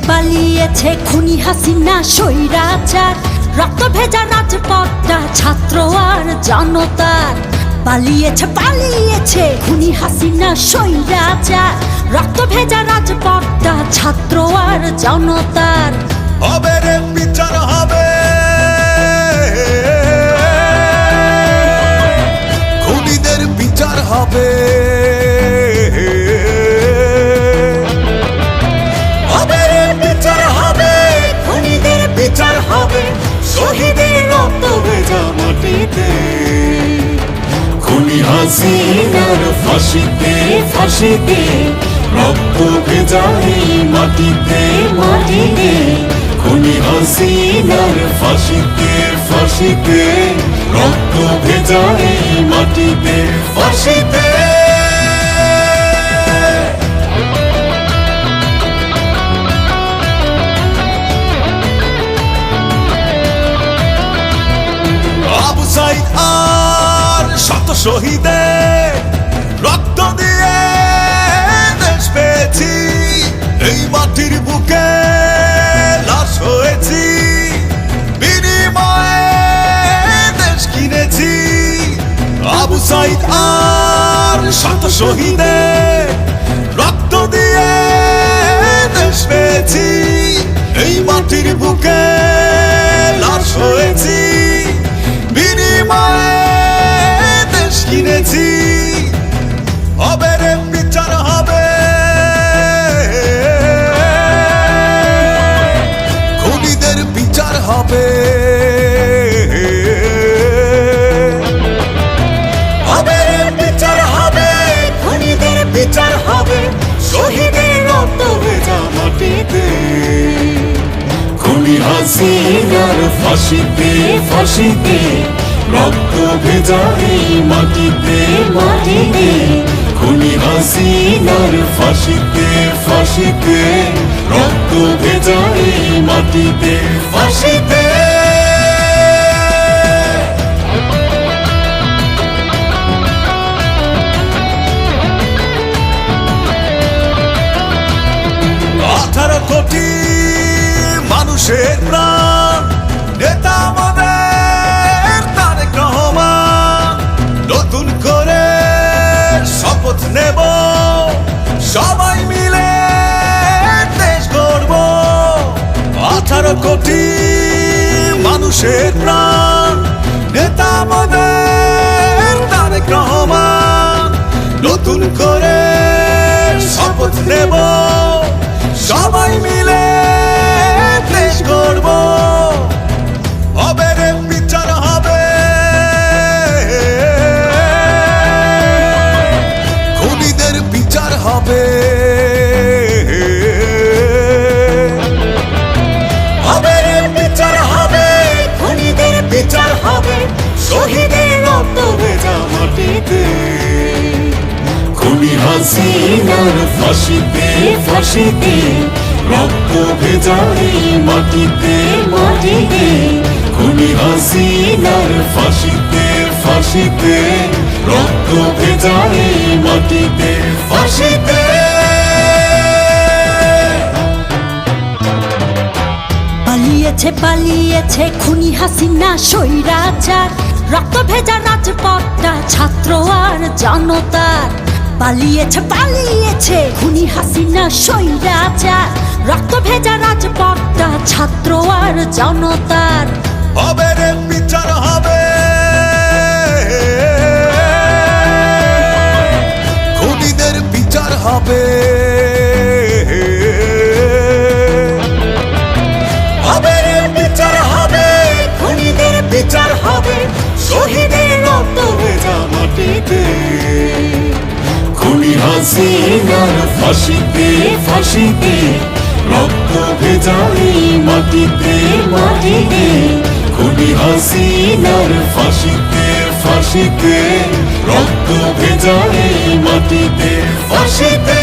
পালিয়েছে খুনি হাসিনা স্বৈরাচার, রক্ত ভেজা রাজপথটা ছাত্র আর জনতার। পালিয়েছে খুনি হাসিনা স্বৈরাচার, রক্ত ভেজা রাজপথটা ছাত্র আর জনতার। হবে রে বিচার হবে, খুনিদের বিচার হবে। হবে রে বিচার হবে, খুনিদের বিচার হবে, শহীদের রক্ত ভেজা মাটিতে। খুনি হাসিনার ফাঁসিতে ফাঁসিতে, রক্ত ভেজা এই মাটিতে মাটিতে। খুনি হাসিনার ফাঁসিতে ফাঁসিতে, রক্ত ভেজা এই মাটিতে ফাঁসিতে। আবু সাইদ আর শত শহীদের রক্ত দিয়ে দেশ পেয়েছি, এই মাটির বুকে লাশ হয়েছি, বিনিময়ে দেশ কিনেছি। আবু সাইদ আর শত শহীদের রক্ত দিয়ে দেশ পেয়েছি, এই মাটির বুকে লাশ হয়েছি, বিনিময়ে দেশ কিনেছি। হবে রে বিচার হবে, খুনিদের বিচার হবে। হবে রে বিচার হবে, খুনিদের বিচার হবে, শহীদের রক্ত ভেজা মাটিতে। খুনি হাসিনার ফাঁসিতে ফাঁসিতে, রক্ত ভেজা এই মাটিতে মাটিতে। খুনি হাসিনার ফাঁসিতে ফাঁসিতে, রক্ত ভেজা এই মাটিতে ফাঁসিতে। আঠারো কোটি মানুষের প্রাণ, নেতা আমাদের তারেক রহমান। নতুন করে শপথ নেব, সবাই মিলে দেশ গড়ব। 18 কোটি মানুষের প্রাণ, নেতা আমাদের তারেক রহমান। নতুন করে শপথ নেব, সবাই মিলে দেশ গড়ব। হবে রে বিচার হবে, খুনিদের বিচার হবে। হবে রে বিচার হবে, খুনিদের বিচার হবে, শহীদের রক্ত ভেজা মাটিতে। খুনি হাসিনার ফাঁসিতে ফাঁসিতে, রক্ত ভেজা এই মাটিতে মাটিতে। খুনি হাসিনার ফাঁসিতে ফাঁসিতে, রক্ত ভেজা এই মাটিতে ফাঁসিতে। পালিয়েছে খুনি হাসিনা স্বৈরাচার, রক্ত ভেজা রাজপথটা ছাত্র আর জনতার। পালিয়েছে খুনি হাসিনা স্বৈরাচার, রক্ত ভেজা রাজপথটা ছাত্র আর জনতার। হবে রে বিচার হবে, খুনিদের বিচার হবে। হবে রে বিচার হবে, খুনিদের বিচার হবে, শহীদের রক্ত ভেজা মাটিতে। খুনি হাসিনার ফাঁসিতে ফাঁসিতে, রক্ত ভেজা এই মাটিতে মাটিতে। খুনি হাসিনার ফাঁসিতে ফাঁসিতে, রক্ত ভেজা এই মাটিতে ফাঁসিতে।